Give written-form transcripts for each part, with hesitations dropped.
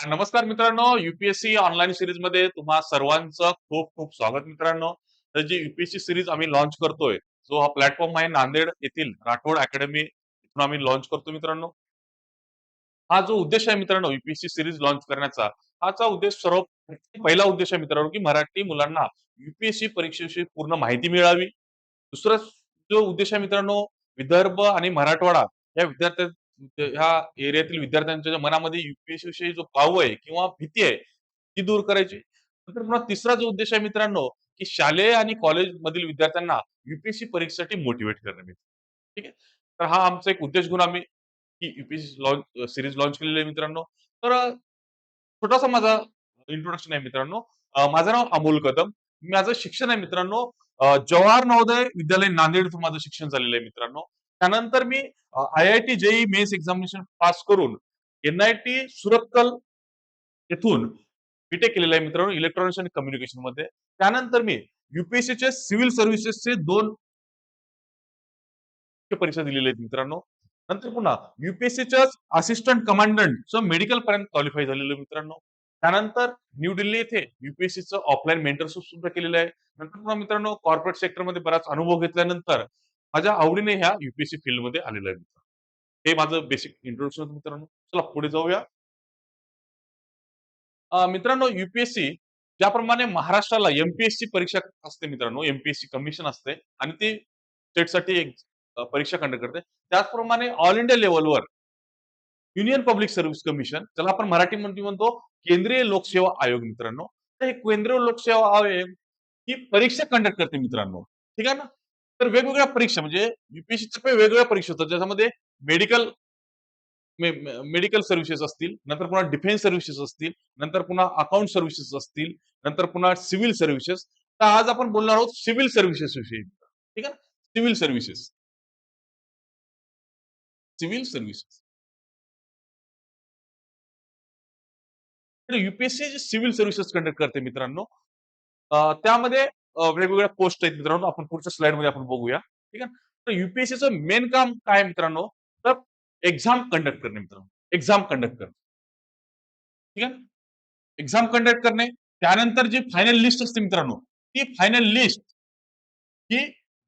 नमस्कार मित्रांनो, UPSC online series मध्ये तुम्हा सर्वांचं खूप खूप स्वागत मित्रांनो. तर जी युपीएससी सीरीज आम्ही लॉन्च करतोय, जो हा प्लॅटफॉर्म आहे नांदेड येथील राठोड अकॅडमी इथून आम्ही लॉन्च करतो मित्रांनो. हा जो उद्देश आहे मित्रांनो युपीएससी सीरीज लॉन्च करण्याचा, हाचा उद्देश पहिला उद्देश आहे मित्रांनो, की मराठी मुलांना युपीएससी परीक्षेविषयी पूर्ण माहिती मिळावी. दुसरा जो उद्देश आहे मित्रांनो, विदर्भ आणि मराठवाडा या ह्या एरियातील विद्यार्थ्यांच्या मनामध्ये युपीएससी विषयी जो काव आहे किंवा भीती आहे, ती दूर करायची. नंतर पुन्हा तिसरा जो उद्देश आहे मित्रांनो, की शालेय आणि कॉलेजमधील विद्यार्थ्यांना युपीएससी परीक्षेसाठी मोटिव्हेट करणे. ठीक आहे. तर हा आमचा एक उद्देश घेऊन आम्ही ही युपीएससी सीरीज लॉन्च केलेली आहे मित्रांनो. तर छोटासा माझा इंट्रोडक्शन आहे मित्रांनो. माझं नाव अमोल कदम. माझं शिक्षण आहे मित्रांनो जवाहर नवोदय विद्यालय नांदेड इथून माझं शिक्षण झालेलं आहे मित्रांनो. त्यानंतर मी IIT JEE Mains examination pass करून एन-आय-टी सुरतकल येथून बी-टेक केलेलं आहे मित्रांनो इलेक्ट्रॉनिक्स आणि कम्युनिकेशन मध्ये. त्यानंतर मी यूपीएससीचे सिव्हिल सर्व्हिसेसचे 2 परीक्षा दिलेल्या आहेत मित्रांनो. नंतर पुन्हा युपीएससीच्याच असिस्टंट कमांडंटचं मेडिकल पर्यंत क्वालिफाय झालेलं आहे मित्रांनो. त्यानंतर न्यू दिल्ली येथे युपीएससीचं ऑफलाईन मेंटरशिप सुद्धा केलेलं आहे. नंतर पुन्हा मित्रांनो कॉर्पोरेट सेक्टरमध्ये बराच अनुभव घेतल्यानंतर माझ्या आवडीने ह्या युपीएससी फील्डमध्ये आलेलो आहे. हे माझं बेसिक इंट्रोडक्शन होतं मित्रांनो. चला पुढे जाऊया. मित्रांनो युपीएससी ज्याप्रमाणे महाराष्ट्राला एमपीएससी परीक्षा असते मित्रांनो, एमपीएससी कमिशन असते आणि ती स्टेटसाठी एक परीक्षा कंडक्ट करते. त्याचप्रमाणे ऑल इंडिया लेव्हलवर युनियन पब्लिक सर्व्हिस कमिशन, ज्याला आपण मराठीमध्ये म्हणतो केंद्रीय लोकसेवा आयोग मित्रांनो. तर हे केंद्रीय लोकसेवा आयोग ही परीक्षा कंडक्ट करते मित्रांनो. ठीक आहे ना? तर वेगवेगळ्या परीक्षा म्हणजे युपीएससीच्या वेगवेगळ्या परीक्षा होतात. ज्याच्यामध्ये मेडिकल मेडिकल सर्व्हिसेस असतील, नंतर पुन्हा डिफेन्स सर्व्हिसेस असतील, नंतर पुन्हा अकाउंट सर्व्हिसेस असतील, नंतर पुन्हा सिव्हिल सर्व्हिसेस. तर आज आपण बोलणार आहोत सिव्हिल सर्व्हिसेस विषयी. ठीक आहे? Civil services. Civil services. तर युपीएससी जे सिव्हिल सर्व्हिसेस कंडक्ट करते मित्रांनो, त्यामध्ये वेगवेगळ्या पोस्ट आहेत मित्रांनो. आपण पुढच्या स्लाइडमध्ये आपण बघूया. ठीक आहे? तर युपीएससीचं मेन काम काय आहे मित्रांनो? तर एक्झाम कंडक्ट करणे मित्रांनो. एक्झाम कंडक्ट करणे. ठीक आहे? एक्झाम कंडक्ट करणे. त्यानंतर जी फायनल लिस्ट असते मित्रांनो, ती फायनल लिस्ट ही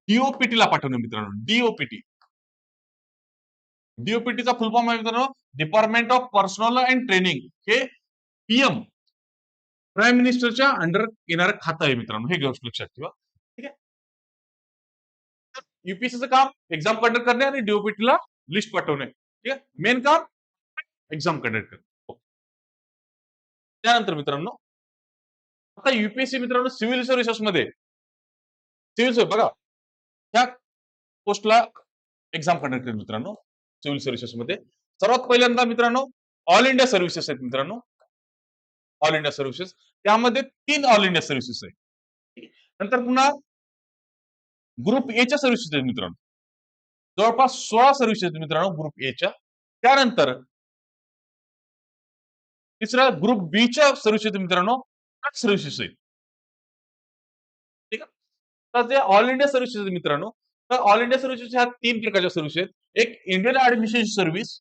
डी-ओ-पी-टीला पाठवणे मित्रांनो. डी-ओ-पी-टी. डी-ओ-पी-टीचा फुल फॉर्म आहे मित्रांनो, department of personal and training. हे पीएम प्राईम मिनिस्टरच्या अंडर येणारं खातं आहे मित्रांनो. हे गोष्ट लक्षात ठेवा. ठीक आहे. युपीएससीचं काम एक्झाम कंडक्ट करणे आणि डी-ओ-पी-टीला लिस्ट पाठवणे. ठीक आहे. मेन काम एक्झाम कंडक्ट करणे. हो. त्यानंतर मित्रांनो, आता युपीएससी मित्रांनो सिव्हिल सर्व्हिसेसमध्ये सिव्हिल बघा, ह्या पोस्टला एक्झाम कंडक्ट करते मित्रांनो, सिव्हिल सर्व्हिसेसमध्ये. सर्वात पहिल्यांदा मित्रांनो, ऑल इंडिया सर्व्हिसेस आहेत मित्रांनो. All India services. त्यामध्ये 3 ऑल इंडिया सर्व्हिसेस आहेत. नंतर पुन्हा ग्रुप एच्या सर्व्हिसेस आहेत मित्रांनो. जवळपास 16 सर्व्हिसेस आहेत मित्रांनो ग्रुप एच्या. त्यानंतर तिसरा ग्रुप बीच्या सर्व्हिसेस आहेत मित्रांनो, 8 सर्व्हिसेस आहेत. ठीक आहे. तर जे ऑल इंडिया सर्व्हिसेस आहेत मित्रांनो, तर ऑल इंडिया सर्व्हिसेस ह्या 3 प्रकारच्या सर्व्हिस आहेत. एक इंडियन ऍडमिनिस्ट्रेशन सर्व्हिस,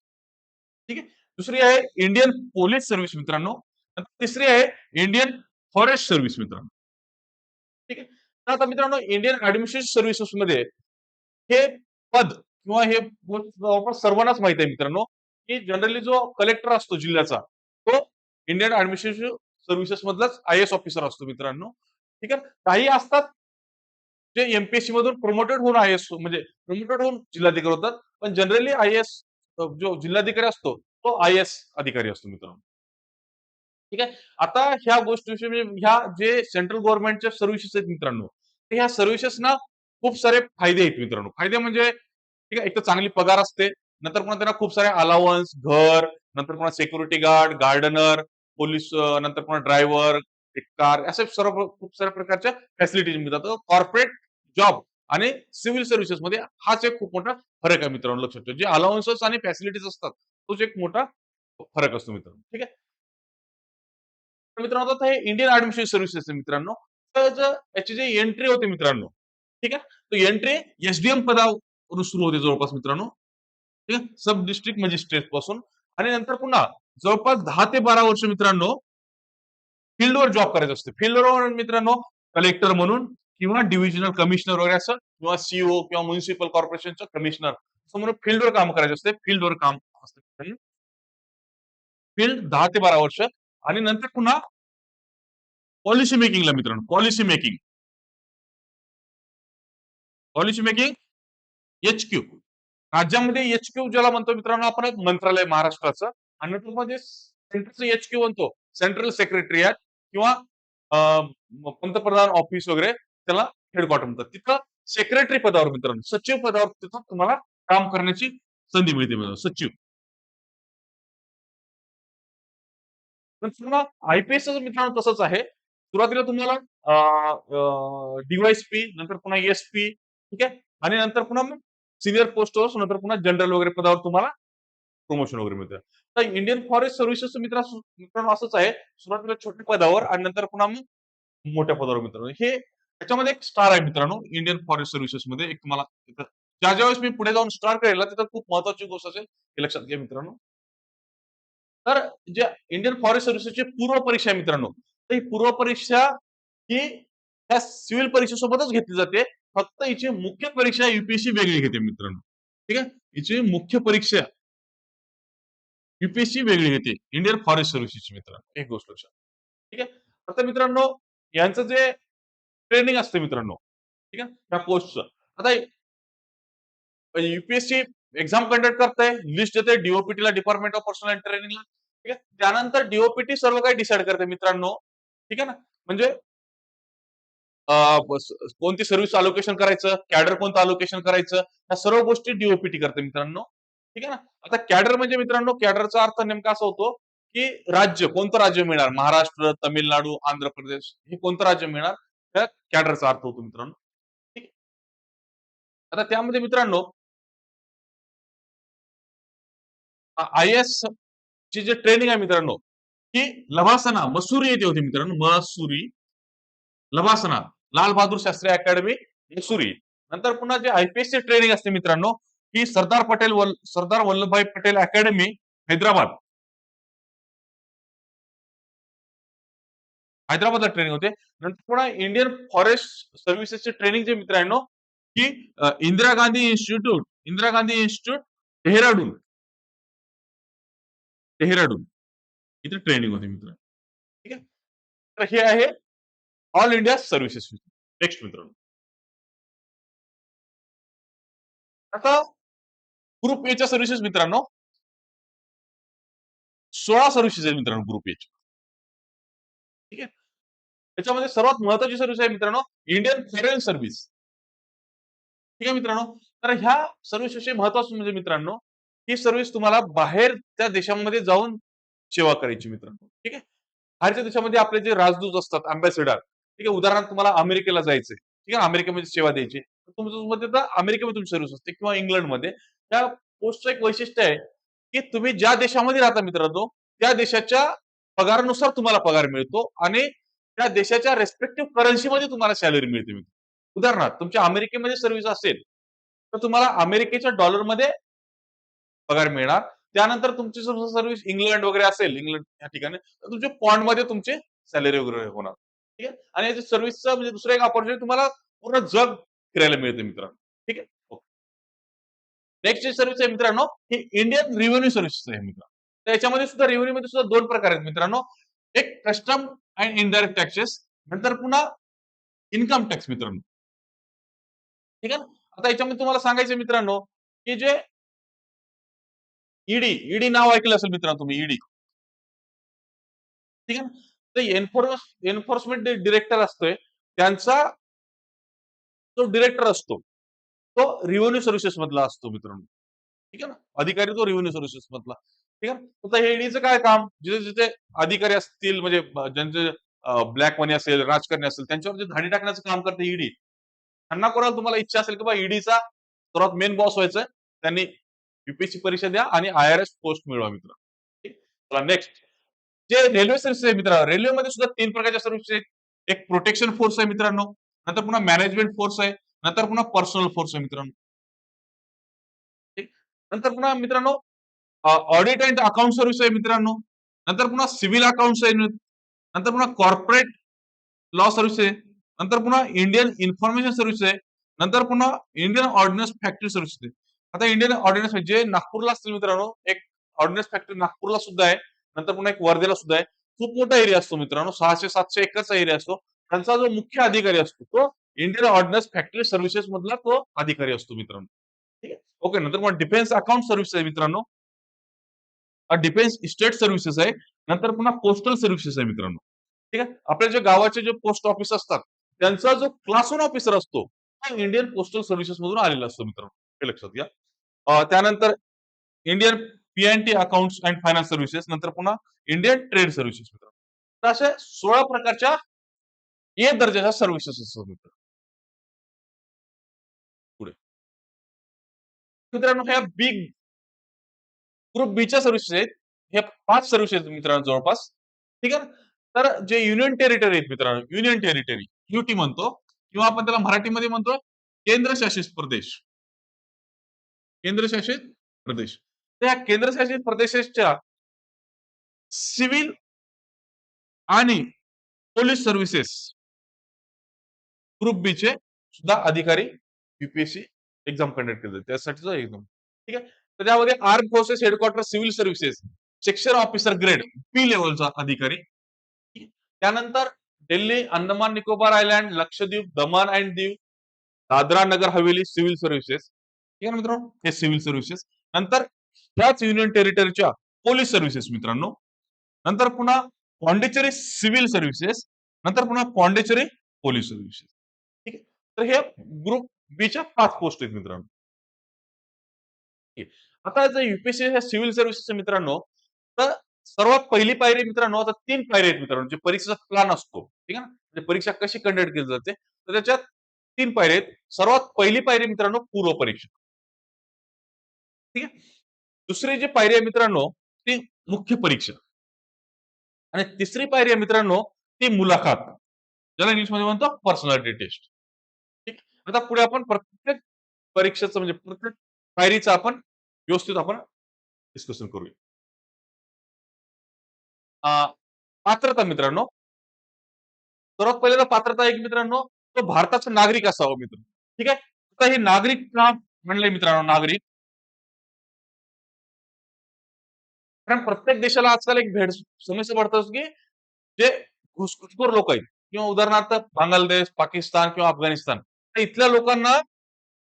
ठीक आहे. दुसरी आहे इंडियन पोलीस सर्व्हिस मित्रांनो. तिसरी आहे इंडियन फॉरेस्ट सर्व्हिस मित्रांनो. ठीक आहे. तर आता मित्रांनो इंडियन ऍडमिनिस्ट्रेशन सर्व्हिसेस मध्ये हे पद किंवा हे जवळपास सर्वांनाच माहित आहे मित्रांनो, की जनरली जो कलेक्टर असतो जिल्ह्याचा, तो इंडियन ऍडमिनिस्ट्रेशन सर्व्हिसेस मधलाच आय-ए-एस ऑफिसर असतो मित्रांनो. ठीक आहे. काही असतात जे एमपीएससी मधून प्रमोटेड होऊन आय-ए-एस म्हणजे प्रमोटेड होऊन जिल्हाधिकारी होतात. पण जनरली आय-ए-एस जो जिल्हाधिकारी असतो, तो आय-ए-एस अधिकारी असतो मित्रांनो. ठीक आहे. आता ह्या गोष्टीविषयी म्हणजे ह्या जे सेंट्रल गव्हर्नमेंटच्या सर्व्हिसेस आहेत मित्रांनो, तर ह्या सर्व्हिसेसना खूप सारे फायदे आहेत मित्रांनो. फायदे म्हणजे ठीक आहे, एक तर चांगली पगार असते. नंतर पुन्हा त्यांना खूप सारे अलाउन्स, घर, नंतर पुन्हा सिक्युरिटी गार्ड, गार्डनर, पोलीस नंतर पुन्हा ड्रायव्हर, एक कार असे सर्व खूप साऱ्या प्रकारच्या फॅसिलिटीज मिळतात. कॉर्पोरेट जॉब आणि सिव्हिल सर्व्हिसेसमध्ये हाच एक खूप मोठा फरक आहे मित्रांनो लक्षात ठेवा. जे अलाउन्सेस आणि फॅसिलिटीज असतात, तोच एक मोठा फरक असतो मित्रांनो. ठीक आहे. तर मित्रांनो आता हे इंडियन ऍडमिनिस्ट्रेशन सर्व्हिसेस आहे मित्रांनो. तर याची जी एंट्री होते मित्रांनो, ठीक आहे. तर एंट्री एसडीएम पदावरून सुरू होते जवळपास मित्रांनो. ठीक आहे. सब डिस्ट्रिक्ट मजिस्ट्रेट पासून आणि नंतर पुन्हा जवळपास 10 ते 12 वर्ष मित्रांनो फील्डवर जॉब करायचं असतं. फील्डवर मित्रांनो कलेक्टर म्हणून किंवा डिव्हिजनल कमिशनर वगैरे असं किंवा सीओ किंवा म्युनिसिपल कॉर्पोरेशनचं कमिशनर असं म्हणून फील्डवर काम करायचं असते. फील्डवर काम असतं. फील्ड 10 ते 12 वर्ष आणि नंतर पुन्हा पॉलिसी मेकिंगला मित्रांनो, policy making. Policy making H-Q. राज्यामध्ये एच-क्यू ज्याला म्हणतो मित्रांनो आपण एक मंत्रालय महाराष्ट्राचं आणि त्यामध्ये सेंट्रलचं एच-क्यू म्हणतो. सेंट्रल सेक्रेटरिएट किंवा अ, पंतप्रधान ऑफिस वगैरे त्याला हेडक्वार्टर म्हणतात. तिथं सेक्रेटरी पदावर मित्रांनो, सचिव पदावर तिथं तुम्हाला काम करण्याची संधी मिळते मित्रांनो, सचिव. पण पुन्हा आय-पी-एसचं मित्रांनो तसंच आहे. सुरुवातीला तुम्हाला अ, अ, डी-वाय-एस-पी नंतर पुन्हा एस-पी ठीक आहे. आणि नंतर पुन्हा मग सीनियर पोस्टवर नंतर पुन्हा जनरल वगैरे पदावर तुम्हाला प्रमोशन वगैरे मिळतं. तर इंडियन फॉरेस्ट सर्व्हिसेसचं मित्रांनो असंच आहे. सुरुवातीला छोट्या पदावर आणि नंतर पुन्हा मग मोठ्या पदावर मित्रांनो. हे त्याच्यामध्ये एक स्टार आहे मित्रांनो इंडियन फॉरेस्ट सर्व्हिसेसमध्ये एक तुम्हाला तिथं ज्या-ज्यावेळेस मी पुढे जाऊन स्टार करेल ना, तिथं खूप महत्त्वाची गोष्ट असेल, हे लक्षात घ्या मित्रांनो. तर जे इंडियन फॉरेस्ट सर्व्हिसेसची पूर्व परीक्षा आहे मित्रांनो, तर ही पूर्व परीक्षा ही त्या सिव्हिल परीक्षेसोबतच घेतली जाते. फक्त हिची मुख्य परीक्षा यू-पी-एस-सी वेगळी घेते मित्रांनो. ठीक आहे. हिची मुख्य परीक्षा यू वेगळी घेते. इंडियन फॉरेस्ट सर्व्हिसेसची मित्रांनो. एक गोष्ट लक्षात. ठीक आहे. आता मित्रांनो यांचं जे ट्रेनिंग असते मित्रांनो, ठीक आहे. त्या पोस्टचं. आता यू एक्झाम कंडक्ट करते, लिस्ट देते डी डिपार्टमेंट ऑफ पर्सनल ट्रेनिंगला. ठीक आहे. त्यानंतर डी सर्व काही डिसाईड करते मित्रांनो. ठीक आहे ना. म्हणजे अ, कोणती सर्व्हिस अलोकेशन करायचं, कॅडर कोणतं अलोकेशन करायचं, ह्या सर्व गोष्टी डी करते मित्रांनो. ठीक आहे ना. आता कॅडर म्हणजे मित्रांनो कॅडरचा अर्थ नेमका असा होतो, की राज्य कोणतं राज्य मिळणार? महाराष्ट्र, तामिळनाडू, आंध्र प्रदेश हे कोणतं राज्य मिळणार? त्या कॅडरचा अर्थ होतो मित्रांनो. ठीक आहे. आता त्यामध्ये मित्रांनो आय-ए-एस ची जे ट्रेनिंग आहे मित्रांनो, की लवासना, मसुरी येथे होती मित्रांनो. मसुरी, लवासना, लाल बहादूर शास्त्री अकॅडमी, मसुरी. नंतर पुन्हा जे आय-पी-एसची ट्रेनिंग असते मित्रांनो, ही सरदार वल्लभभाई पटेल अकॅडमी, हैदराबाद. हैदराबादला ट्रेनिंग होते. नंतर पुन्हा इंडियन फॉरेस्ट सर्व्हिसेसची ट्रेनिंग जे मित्र आहे नो, की इंदिरा गांधी इन्स्टिट्यूट डेहराडून, डेहराडून इथे ट्रेनिंग होते मित्र. ठीक आहे. तर हे आहे ऑल इंडिया सर्व्हिसेस. नेक्स्ट मित्रांनो. आता ग्रुप एच्या सर्व्हिसेस मित्रांनो 16 सर्व्हिसेस आहेत मित्रांनो ग्रुप एच्या. ठीक आहे. त्याच्यामध्ये सर्वात महत्वाची सर्व्हिस आहे मित्रांनो इंडियन फॉरेन सर्व्हिस. ठीक आहे मित्रांनो. तर ह्या सर्व्हिसविषयी महत्वाचं म्हणजे मित्रांनो, ही सर्व्हिस तुम्हाला बाहेर त्या देशामध्ये जाऊन सेवा करायची मित्रांनो. ठीक आहे. बाहेरच्या देशामध्ये आपले जे राजदूत असतात, अँबॅसेडर, ठीक आहे. उदाहरणार्थ तुम्हाला अमेरिकेला जायचंय. ठीक आहे. अमेरिकेमध्ये सेवा द्यायची. तर तुमच्यामध्ये तर अमेरिकेमध्ये तुमची सर्व्हिस असते किंवा इंग्लंडमध्ये. त्या पोस्टचं एक वैशिष्ट्य आहे, की तुम्ही ज्या देशामध्ये राहता मित्रांनो, त्या देशाच्या पगारानुसार तुम्हाला पगार मिळतो आणि त्या देशाच्या रिस्पेक्टिव्ह करन्सीमध्ये तुम्हाला सॅलरी मिळते. उदाहरणार्थ तुमच्या अमेरिकेमध्ये सर्व्हिस असेल, तर तुम्हाला अमेरिकेच्या डॉलरमध्ये पगार मिळणार. त्यानंतर तुमची सर्व्हिस इंग्लंड वगैरे असेल, इंग्लंड या ठिकाणी, तर तुमचे पॉइंटमध्ये तुमचे सॅलरी वगैरे होणार. ठीक आहे. आणि याच्या सर्व्हिसचं म्हणजे दुसरं एक अपॉर्च्युनिटी तुम्हाला पूर्ण जग फिरायला मिळते मित्रांनो. ठीक आहे. नेक्स्ट जी सर्व्हिस आहे मित्रांनो, ही इंडियन रेव्हेन्यू सर्व्हिसेस आहे मित्रांनो. तर याच्यामध्ये सुद्धा रेव्हेन्यूमध्ये सुद्धा 2 प्रकार आहेत मित्रांनो. एक कस्टम अँड इनडायरेक्ट टॅक्सेस, नंतर पुन्हा इन्कम टॅक्स मित्रांनो. ठीक आहे ना. आता याच्यामध्ये तुम्हाला सांगायचं मित्रांनो, की जे ईडी नाव ऐकलं असेल मित्रांनो तुम्ही ईडी. ठीक आहे ना. तर एन्फोर्समेंट डिरेक्टर असतोय, त्यांचा जो डिरेक्टर असतो, तो रेव्हेन्यू सर्व्हिसेस मधला असतो मित्रांनो. ठीक आहे ना. अधिकारी तो रेव्हेन्यू सर्व्हिसेस मधला. ठीक आहे. आता हे ईडीचं काय काम? जिथे-जिथे अधिकारी असतील म्हणजे ज्यांचे ब्लॅक मनी असेल, राजकारणी असेल, त्यांच्यावर जे धाडी टाकण्याचं काम करते ईडी. त्यांना कोणाला तुम्हाला इच्छा असेल की बा ईडीचा सर्वात मेन बॉस व्हायचंय, त्यांनी यू परीक्षा द्या आणि आय-आर-एस पोस्ट मिळवा मित्र. ठीक. चला नेक्स्ट. जे रेल्वे सर्व्हिस आहे मित्रांनो, रेल्वेमध्ये सुद्धा 3 प्रकारच्या सर्व्हिस आहेत. एक प्रोटेक्शन फोर्स आहे मित्रांनो, नंतर पुन्हा मॅनेजमेंट फोर्स आहे, नंतर पुन्हा पर्सनल फोर्स आहे मित्रांनो. ठीक. नंतर पुन्हा मित्रांनो ऑडिट अँड अकाउंट सर्व्हिस आहे मित्रांनो. नंतर पुन्हा सिव्हिल अकाउंट्स आहे. नंतर पुन्हा कॉर्पोरेट लॉ सर्व्हिस आहे. नंतर पुन्हा इंडियन इन्फॉर्मेशन सर्व्हिस आहे. नंतर पुन्हा इंडियन ऑर्डिनन्स फॅक्टरी सर्व्हिस आहे. आता इंडियन ऑर्डिनन्स जे नागपूरला असतील मित्रांनो, एक ऑर्डिनन्स फॅक्टरी नागपूरला सुद्धा आहे. नंतर पुन्हा एक वर्धेला सुद्धा आहे. खूप मोठा एरिया असतो मित्रांनो, 600-700 एकरचा एरिया असतो. त्यांचा जो मुख्य अधिकारी असतो तो इंडियन ऑर्डिनन्स फॅक्टरी सर्व्हिसेस मधला तो अधिकारी असतो मित्रांनो. ठीक आहे. ओके. नंतर मग डिफेन्स अकाउंट सर्व्हिस आहे मित्रांनो. डिफेन्स इस्टेट सर्व्हिसेस आहे. नंतर पुन्हा पोस्टल सर्व्हिसेस आहे मित्रांनो. ठीक आहे. आपल्या जे गावाचे जे पोस्ट ऑफिस असतात, त्यांचा जो क्लास वन ऑफिसर असतो, हा इंडियन पोस्टल सर्व्हिसेस मधून आलेला असतो मित्रांनो. हे लक्षात घ्या. त्यानंतर Indian P accounts and finance services, नंतर पुन्हा इंडियन ट्रेड सर्व्हिसेस मित्रांनो. तर अशा 16 प्रकारच्या ए दर्जाच्या सर्व्हिसेस असतात मित्रांनो. पुढे मित्रांनो, ह्या बिग ग्रुप बीच्या सर्व्हिसेस आहेत. हे 5 सर्व्हिसेस आहेत मित्रांनो जवळपास. ठीक आहे. तर जे युनियन टेरिटरी आहेत मित्रांनो, युनियन टेरिटरी युटी म्हणतो किंवा आपण त्याला मराठीमध्ये म्हणतो केंद्रशासित प्रदेश. केंद्रशासित प्रदेश. त्या केंद्रशासित प्रदेशाच्या सिव्हिल आणि पोलीस सर्व्हिसेस ग्रुप बी चे सुद्धा अधिकारी युपीएससी एक्झाम कंडक्ट केले जाते. त्यासाठीचा एक्झाम. ठीक आहे. तर त्यामध्ये arm forces headquarter civil services section officer grade P लेवलचा अधिकारी. त्यानंतर Delhi, Andaman Nicobar island, Lakshadweep, Daman and Diu, Dadra Nagar Haveli civil services. ठीक आहे मित्रांनो, हे सिव्हिल सर्व्हिसेस. नंतर त्याच युनियन टेरिटरीच्या पोलीस सर्व्हिसेस मित्रांनो. नंतर पुन्हा पॉंडिचेरी सिव्हिल सर्व्हिसेस. नंतर पुन्हा पॉंडिचेरी पोलीस सर्व्हिसेस. ठीक आहे. तर हे ग्रुप बीच्या 5 पोस्ट आहेत मित्रांनो. आता जर युपीएससी सिव्हिल सर्व्हिसेस मित्रांनो, तर सर्वात पहिली पायरी मित्रांनो, आता 3 पायऱ्या आहेत मित्रांनो, जे परीक्षेचा प्लॅन असतो. ठीक आहे ना? म्हणजे परीक्षा कशी कंडक्ट केली जाते. तर त्याच्यात 3 पायऱ्या आहेत. सर्वात पहिली पायरी मित्रांनो पूर्व परीक्षा. ठीक आहे. दुसरी जी पायरी आहे मित्रांनो, ती मुख्य परीक्षा. आणि तिसरी पायरी आहे मित्रांनो, ती मुलाखत. ज्याला इंग्लिशमध्ये म्हणतो पर्सनॅलिटी टेस्ट. ठीक. आता पुढे आपण प्रत्येक परीक्षेचं म्हणजे प्रत्येक पायरीचं आपण व्यवस्थित आपण डिस्कशन करूया. अ, पात्रता मित्रांनो, सर्वात पहिल्यांदा पात्रता एक मित्रांनो, तो भारताचा नागरिक असावा मित्र. ठीक आहे. आता हे नागरिक का म्हणले मित्रांनो नागरिक? कारण प्रत्येक देशाला आजकाल एक भेड समस्या पडत की जे घुसखोर लोक आहेत किंवा उदाहरणार्थ बांगलादेश, पाकिस्तान किंवा अफगाणिस्तान, तर इथल्या लोकांना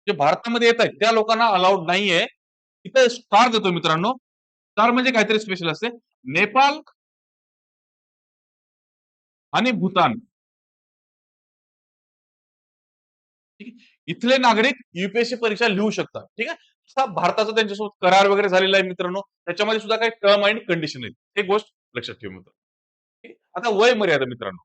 जे भारतामध्ये येत आहेत त्या लोकांना अलाउड नाहीये. इथे स्टार देतो मित्रांनो. स्टार म्हणजे काहीतरी स्पेशल असते. नेपाळ आणि भूतान. ठीक आहे. इथले नागरिक युपीएससी परीक्षा लिहू शकतात. ठीक आहे. तसा भारताचा त्यांच्यासोबत करार वगैरे झालेला आहे मित्रांनो. त्याच्यामध्ये सुद्धा काही टर्म आणि कंडिशन आहेत. हे गोष्ट लक्षात ठेवा मित्रांनो. ठीक आहे. आता वय मर्यादा मित्रांनो.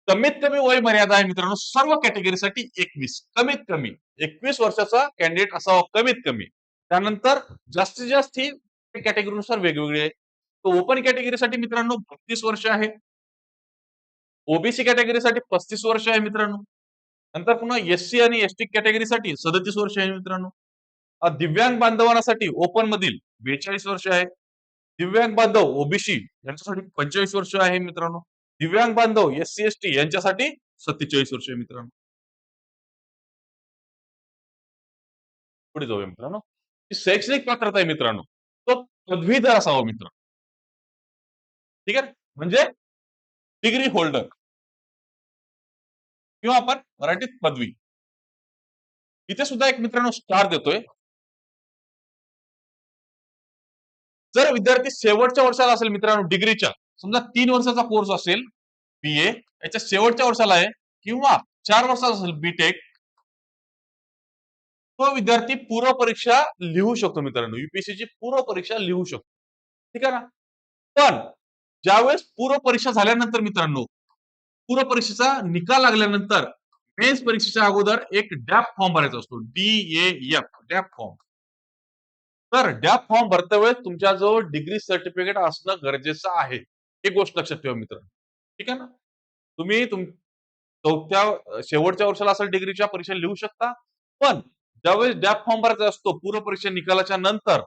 कमीत कमी वय मर्यादा आहे मित्रांनो सर्व कॅटेगरीसाठी 21. कमीत कमी 21 वर्षाचा कॅन्डिडेट असावा कमीत कमी. त्यानंतर जास्तीत जास्त ही कॅटेगरीनुसार वेगवेगळी आहे. तर ओपन कॅटेगरीसाठी मित्रांनो 32 वर्ष आहे. ओबीसी कॅटेगरीसाठी 35 वर्ष आहे मित्रांनो. नंतर पुन्हा एससी आणि एसटी कॅटेगरीसाठी 37 वर्ष आहे मित्रांनो. दिव्यांग बांधवांसाठी ओपन मधील 42 वर्ष आहे. दिव्यांग बांधव ओबीसी यांच्यासाठी 45 वर्ष आहे मित्रांनो. दिव्यांग बांधव एससी एसटी यांच्यासाठी 47 वर्ष आहे मित्रांनो. पुढे जाऊया मित्रांनो. शैक्षणिक पात्रता आहे मित्रांनो, तो पदवीधर असावा मित्र. ठीक आहे. म्हणजे डिग्री होल्डर किंवा आपण मराठीत पदवी. इथे सुद्धा एक मित्रांनो स्टार देतोय. जर विद्यार्थी शेवटच्या वर्षाला असेल मित्रांनो डिग्रीच्या, समजा 3 वर्षाचा कोर्स असेल बीए, याच्या शेवटच्या वर्षाला आहे किंवा 4 वर्षाचा असेल बीटेक, तो विद्यार्थी पूर्व परीक्षा लिहू शकतो मित्रांनो. यूपीएससीची पूर्व परीक्षा लिहू शकतो. ठीक आहे ना. पण ज्यावेळेस पूर्व परीक्षा झाल्यानंतर मित्रांनो, पूर्व परीक्षेचा निकाल लागल्यानंतर मेन्स परीक्षेच्या अगोदर एक डॅप फॉर्म भरायचा असतो. DAF DAF form. तर डॅप फॉर्म भरते वेळेस तुमच्याजवळ डिग्री सर्टिफिकेट असणं गरजेचं आहे. ही गोष्ट लक्षात ठेवा मित्रांनो. ठीक आहे ना. तुम्ही चौथ्या शेवटच्या वर्षाला असेल डिग्रीच्या परीक्षा लिहू शकता. पण ज्यावेळेस डॅप फॉर्म भरायचा असतो पूर्व परीक्षा निकालाच्या नंतर,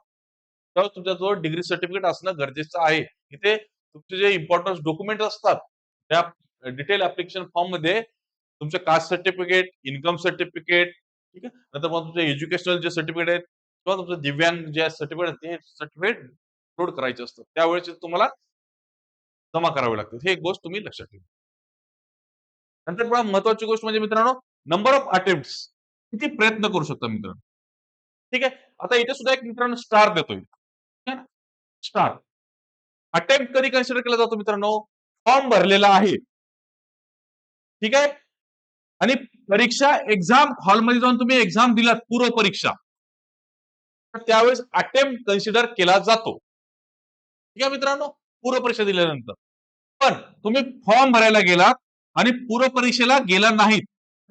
तेव्हा तुमच्याजवळ डिग्री सर्टिफिकेट असणं गरजेचं आहे. इथे तुमचे जे इम्पॉर्टंट डॉक्युमेंट असतात, त्या डिटेल ऍप्लिकेशन फॉर्म मध्ये तुमचे कास्ट सर्टिफिकेट, इन्कम सर्टिफिकेट, ठीक आहे. नंतर मग तुमचे एज्युकेशनल जे सर्टिफिकेट आहेत किंवा तुमचं दिव्यांग जे सर्टिफिकेट आहेत, ते सर्टिफिकेट अपलोड करायचे असतात. त्यावेळेस तुम्हाला जमा करावे लागतात. हे एक गोष्ट तुम्ही लक्षात ठेवा. नंतर पहा महत्वाची गोष्ट म्हणजे मित्रांनो, नंबर ऑफ अटेम्प्ट्स. किती प्रयत्न करू शकता मित्रांनो. ठीक आहे. आता इथे सुद्धा एक मित्रांनो स्टार देतोय. ठीक आहे ना? स्टार. अटेम्प्ट कधी कन्सिडर केला जातो मित्रांनो? फॉर्म भरलेला आहे. ठीक आहे? आणि परीक्षा एक्झाम हॉलमध्ये जाऊन तुम्ही एक्झाम दिलात पूर्व परीक्षा. तर त्यावेळेस अटेम्प्ट कन्सिडर केला जातो. ठीक आहे मित्रांनो? पूर्व परीक्षा दिल्यानंतर. पण तुम्ही फॉर्म भरायला गेलात आणि पूर्व परीक्षेला गेला नाहीत,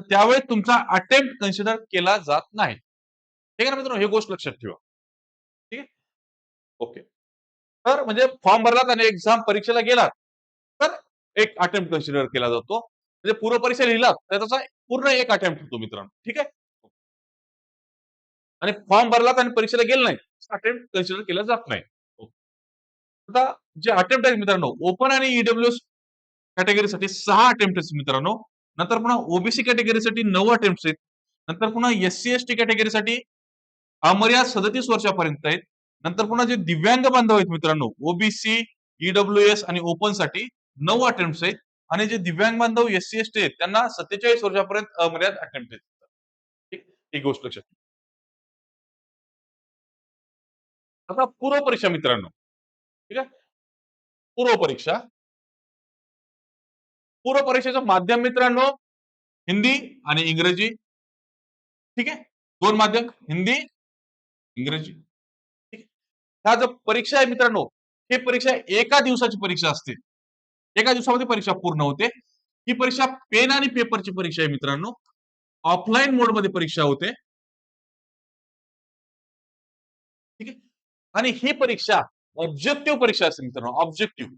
त्यावेळेस तुमचा अटेम्प्ट कन्सिडर केला जात नाही. ठीक आहे ना मित्रांनो? ही गोष्ट लक्षात ठेवा. ठीक आहे? ओके. तर म्हणजे फॉर्म भरलात आणि एक्झाम परीक्षेला गेलात, तर एक अटेम्प्ट कन्सिडर केला जातो. म्हणजे पूर्व परीक्षा लिहिलात, तर त्याचा पूर्ण एक अटेम्प्ट होतो मित्रांनो. ठीक आहे? आणि फॉर्म भरलात आणि परीक्षेला गेले नाही, अटेम्प्ट कन्सिडर केला जात नाही. आता जे अटेम्प्ट आहेत मित्रांनो, ओपन आणि ईडब्ल्यूएस कॅटेगरीसाठी 6 अटेम्प्ट आहेत मित्रांनो. नंतर पुन्हा ओबीसी कॅटेगरीसाठी 9 अटेम्प्ट्स आहेत. नंतर पुन्हा एससी एसटी कॅटेगरीसाठी अमर्याद 37 वर्षापर्यंत आहेत. नंतर पुन्हा जे दिव्यांग बांधव आहेत मित्रांनो, ओबीसी, ईडब्ल्यूएस आणि ओपन साठी 9 अटेम्प्ट्स आहेत. आणि जे दिव्यांग बांधव एससी एसटी आहेत त्यांना 47 वर्षापर्यंत अमर्याद अटेम्प्ट आहेत. ठीक, ही गोष्ट लक्षात ठेवा. आता पूर्व परीक्षा मित्रांनो, ठीक आहे. पूर्व परीक्षा, पूर्व परीक्षेचं माध्यम मित्रांनो हिंदी आणि इंग्रजी. ठीक आहे. दोन माध्यम हिंदी, इंग्रजी. ठीक आहे. ह्या जो परीक्षा आहे मित्रांनो, ही परीक्षा एका दिवसाची परीक्षा असते. एका दिवसामध्ये परीक्षा पूर्ण होते. ही परीक्षा पेन आणि पेपरची परीक्षा आहे मित्रांनो. ऑफलाईन मोड मध्ये परीक्षा होते. ठीक आहे. आणि ही परीक्षा ऑब्जेक्टिव्ह परीक्षा असते मित्रांनो, ऑब्जेक्टिव्ह.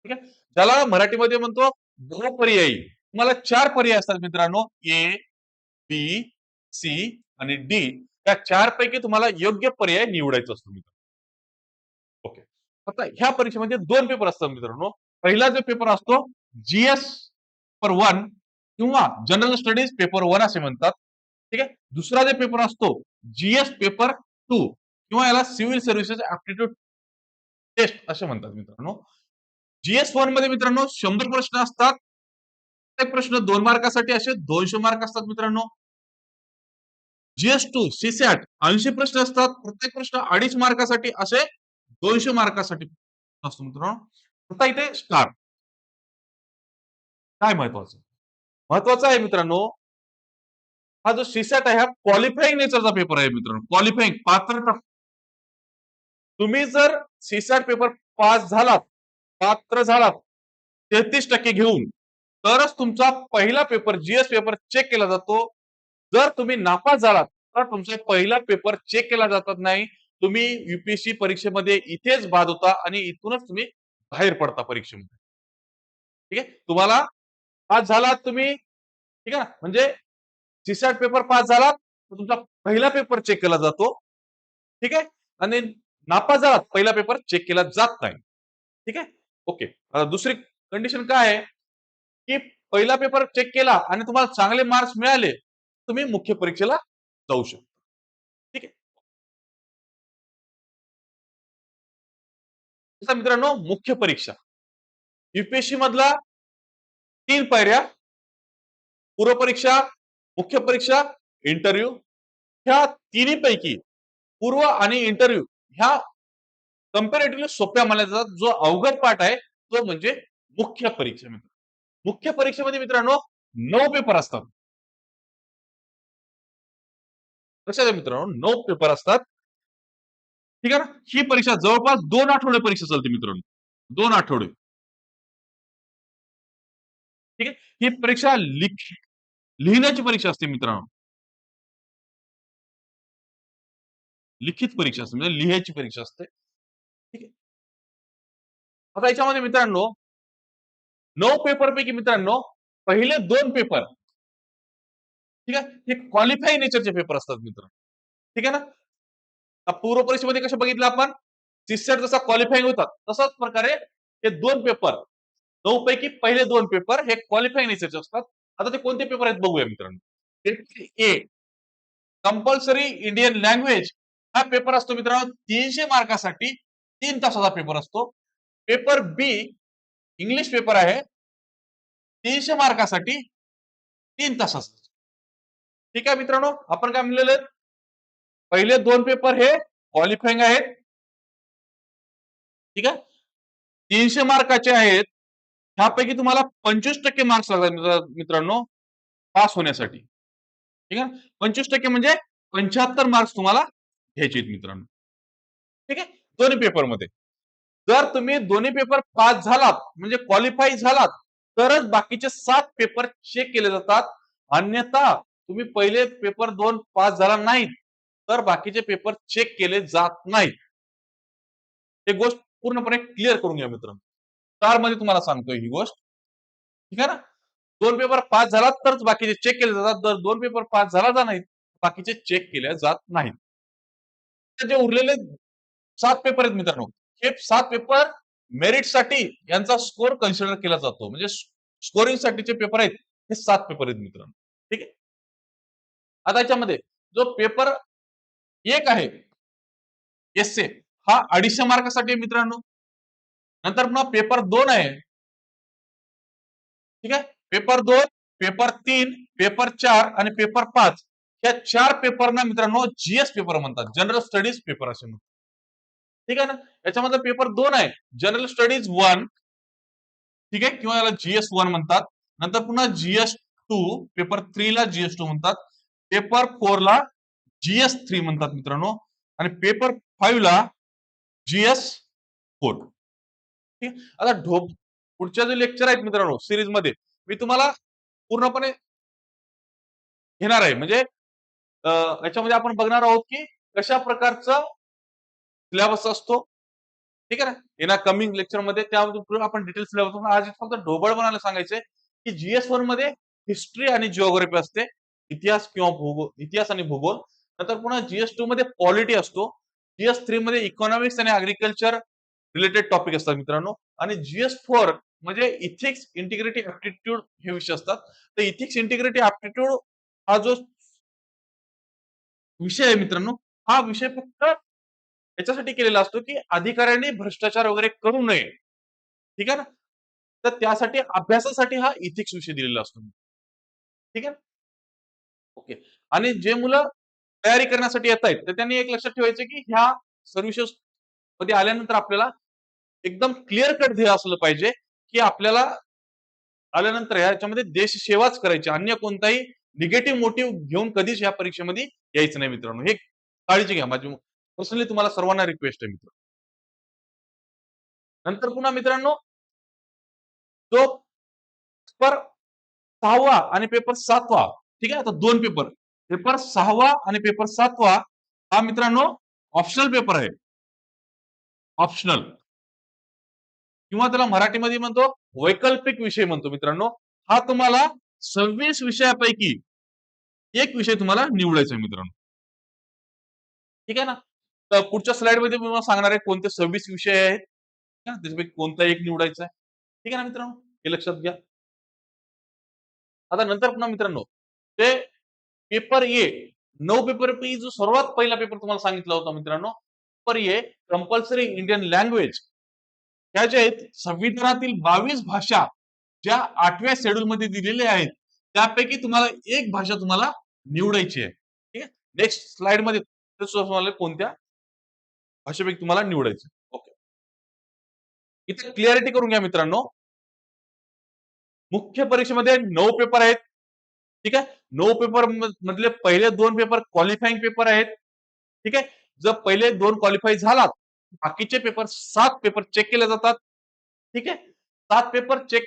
ठीक आहे. ज्याला मराठीमध्ये म्हणतो बहुपर्यायी. तुम्हाला 4 पर्याय असतात मित्रांनो. ए, बी, सी आणि डी. या 4 पैकी तुम्हाला योग्य पर्याय निवडायचा असतो मित्रांनो. ओके. आता ह्या परीक्षेमध्ये 2 पेपर असतात मित्रांनो. पहिला जो पेपर असतो जीएस पेपर 1 किंवा जनरल स्टडीज पेपर 1 असे म्हणतात. ठीक आहे. दुसरा जो पेपर असतो जीएस पेपर 2 किंवा याला सिव्हिल सर्व्हिसेस ऍप्टिट्यूड टेस्ट असे म्हणतात मित्रांनो. जीएस 1 मध्ये मित्रांनो 100 प्रश्न असतात. प्रत्येक प्रश्न 2 मार्कासाठी असे 200 मार्क असतात मित्रांनो. जीएस 2 सीसॅट 80 प्रश्न असतात. प्रत्येक प्रश्न 2.5 मार्कासाठी असे 200 मार्कासाठी असतो मित्रांनो. आता इथे स्टार काय महत्वाचं? महत्वाचं आहे मित्रांनो, हा जो सीसॅट आहे हा क्वालिफाईंग नेचरचा पेपर आहे मित्रांनो. क्वालिफाईंग पात्रता. तुम्ही जर सीसॅट पेपर पास झालात, पात्र झालात 33% घेऊन, तरच तुमचा पहिला पेपर जीएस पेपर चेक केला जातो. जर तुम्ही नापास झालात, तर तुमचा पहिला पेपर चेक केला जात नाही. तुम्ही युपीएससी परीक्षेमध्ये इथेच बाद होता आणि इथूनच तुम्ही बाहेर पडता परीक्षेमध्ये. ठीक आहे. तुम्हाला पास झालात तुम्ही, ठीक आहे ना, म्हणजे सीसॅट पेपर पास झालात तर तुमचा पहिला पेपर चेक केला जातो. ठीक आहे. आणि नापास झालात पहिला पेपर चेक केला जात नाही. ठीक आहे. ओके. दुसरी कंडिशन काय आहे की पहिला पेपर चेक केला आणि तुम्हाला चांगले मार्क्स मिळाले, तुम्ही मुख्य परीक्षेला जाऊ शकता. ठीक आहे. तसं मित्रांनो मुख्य परीक्षा युपीएससी मधला 3 पायऱ्या: पूर्व परीक्षा, मुख्य परीक्षा, इंटरव्ह्यू. ह्या तिन्ही पैकी पूर्व आणि इंटरव्ह्यू ह्या कंपॅरेटिव्हली सोप्या मानल्या जातात. जो अवघड पाठ आहे तो म्हणजे मुख्य परीक्षा मित्र. मुख्य परीक्षेमध्ये मित्रांनो 9 पेपर असतात. लक्षात घ्या मित्रांनो 9 पेपर असतात. ठीक आहे ना. ही परीक्षा जवळपास 2 आठवडे परीक्षा चालते मित्रांनो. 2 आठवडे. ठीक आहे. ही परीक्षा लिहिण्याची परीक्षा असते मित्रांनो. लिखित परीक्षा असते म्हणजे लिहायची परीक्षा असते. ठीक आहे. आता याच्यामध्ये मित्रांनो 9 पेपर पैकी मित्रांनो पहिले 2 पेपर, ठीक आहे, हे क्वालिफाय नेचरचे पेपर असतात मित्रांनो. ठीक आहे ना. पूर्व परीक्षेमध्ये कसं बघितलं आपण, सीसेट जसा क्वालिफाईंग होतात तसाच प्रकारे हे दोन पेपर, 9 पैकी पहिले दोन पेपर हे क्वालिफाईंग नेचरचे असतात. आता ते कोणते पेपर आहेत बघूया मित्रांनो. Paper A compulsory Indian language हा पेपर असतो मित्रांनो 300 मार्कासाठी 3 तासाचा पेपर असतो. पेपर बी इंग्लिश पेपर आहे 300 मार्कासाठी 3 तासाचा. ठीक आहे मित्रांनो, आपण काय म्हणलेलं, पहिले दोन पेपर हे क्वालिफाईंग आहेत. ठीक आहे, 300 मार्काचे आहेत. ह्यापैकी तुम्हाला 25% मार्क्स लागतात मित्रांनो पास होण्यासाठी. ठीक आहे, 25% म्हणजे 75 मार्क्स तुम्हाला घ्यायचे आहेत मित्रांनो. ठीक आहे, दोन्ही पेपरमध्ये. जर तुम्ही दोन्ही पेपर पास झालात म्हणजे क्वालिफाय झालात तरच बाकीचे 7 पेपर चेक केले जातात. अन्यथा तुम्ही पहिले पेपर 2 पास झाला नाहीत तर बाकीचे पेपर चेक केले जात नाहीत. हे गोष्ट पूर्णपणे क्लिअर करून घ्या मित्रांनो. स्टार मध्ये तुम्हाला सांगतोय ही गोष्ट. ठीक आहे ना, 2 पेपर पास झालात तरच बाकीचे चेक केले जातात. जर 2 पेपर पास झाला नाहीत बाकीचे चेक केले जात नाहीत. जे उरलेले 7 पेपर आहेत मित्रांनो, हे 7 पेपर मेरिट साठी यांचा स्कोर कन्सिडर केला जातो. म्हणजे स्कोरिंग साठीचे पेपर आहेत हे 7 पेपर आहेत मित्रांनो. ठीक आहे, आता याच्यामध्ये जो पेपर एक आहे एसए हा 250 मार्कासाठी आहे मित्रांनो. नंतर पुन्हा पेपर 2 आहे. ठीक आहे, पेपर 2, पेपर 3, पेपर 4 आणि पेपर 5 या 4 पेपरना मित्रांनो जीएस पेपर म्हणतात, जनरल स्टडीज पेपर असे म्हणतात. ठीक आहे ना, याच्यामध्ये पेपर 2 आहे जनरल स्टडीज 1. ठीक आहे, किंवा याला जीएस 1 म्हणतात. नंतर पुन्हा जीएस 2, पेपर 3 ला जीएस 2 म्हणतात. पेपर 4 ला जीएस 3 म्हणतात मित्रांनो. आणि पेपर 5 ला जीएस 4. ठीक आहे, आता पुढच्या जे लेक्चर आहेत मित्रांनो सिरीज मध्ये मी तुम्हाला पूर्णपणे घेणार आहे. म्हणजे याच्यामध्ये आपण बघणार आहोत की कशा प्रकारचा सिलेबस असतो. ठीक आहे ना, येणार कमिंग लेक्चर मध्ये त्यामध्ये आपण डिटेल सिलेबस. आज फक्त ढोबळ बनायला सांगायचंय की जीएस 1 मध्ये हिस्ट्री आणि जिओग्राफी असते, इतिहास किंवा भूगोल, इतिहास आणि भूगोल. नंतर पुन्हा जीएस 2 मध्ये पॉलिटी असतो. जीएस 3 मध्ये इकॉनॉमिक्स आणि अग्रिकल्चर रिलेटेड टॉपिक असतात मित्रांनो. आणि जीएस 4 म्हणजे इथिक्स इंटिग्रिटी ऍप्टिट्यूड हे विषय असतात. तर इथिक्स इंटिग्रिटी ऍप्टिट्यूड हा जो विषय आहे मित्रांनो, हा विषय फक्त याच्यासाठी केलेला असतो की अधिकाऱ्यांनी भ्रष्टाचार वगैरे करू नये. ठीक आहे ना, तर त्यासाठी अभ्यासासाठी हा इथिक्स विषय दिलेला असतो. ठीक आहे, ओके. आणि जे मुलं तयारी करण्यासाठी येत आहेत तर त्यांनी एक लक्षात ठेवायचं की ह्या सर्व्हिसेस मध्ये आल्यानंतर आपल्याला एकदम क्लिअर कट ध्येय असलं पाहिजे की आपल्याला आल्यानंतर याच्यामध्ये देश सेवाच करायची, अन्य कोणताही निगेटिव्ह मोटिव्ह घेऊन कधीच या परीक्षेमध्ये यायचं नाही मित्रांनो. हे काळजी घ्या, माझी पर्सनली तुम्हाला सर्वांना रिक्वेस्ट आहे मित्र. नंतर पुन्हा मित्रांनो जो पेपर 6वा आणि पेपर 7वा, ठीक आहे, आता दोन पेपर, पेपर 6वा आणि पेपर 7वा हा मित्रांनो ऑप्शनल पेपर आहे. ऑप्शनल किंवा त्याला मराठीमध्ये म्हणतो वैकल्पिक विषय म्हणतो मित्रांनो. हा तुम्हाला 26 विषयापैकी एक विषय तुम्हाला निवडायचा आहे मित्रांनो. ठीक आहे ना, तर पुढच्या स्लाइड मध्ये मी तुम्हाला सांगणार आहे कोणते 26 विषय आहेत, त्याच्यापैकी कोणता एक निवडायचा आहे. ठीक आहे ना मित्रांनो, हे लक्षात घ्या. आता नंतर पुन्हा मित्रांनो ते पेपर ए, 9 पेपर पैकी जो सर्वात पहिला पेपर तुम्हाला सांगितला होता मित्रांनो, paper A compulsory Indian language. ह्या ज्या आहेत संविधानातील 22 भाषा ज्या 8व्या शेड्यूल मध्ये दिलेल्या आहेत त्यापैकी तुम्हाला एक भाषा तुम्हाला निवडायची आहे. ठीक आहे, नेक्स्ट स्लाइड मध्ये तुम्हाला कोणत्या भाषेपैकी तुम्हाला निवडायचं. ओके, इथे क्लिअरिटी करून घ्या मित्रांनो. मुख्य परीक्षेमध्ये 9 पेपर आहेत. ठीक आहे, 9 पेपर मधले पहिले 2 पेपर क्वालिफाईंग पेपर आहेत. ठीक आहे, जर पहिले 2 क्वालिफाय झालात बाकीचे पेपर 7 पेपर चेक केले जातात. ठीक आहे, 7 पेपर चेक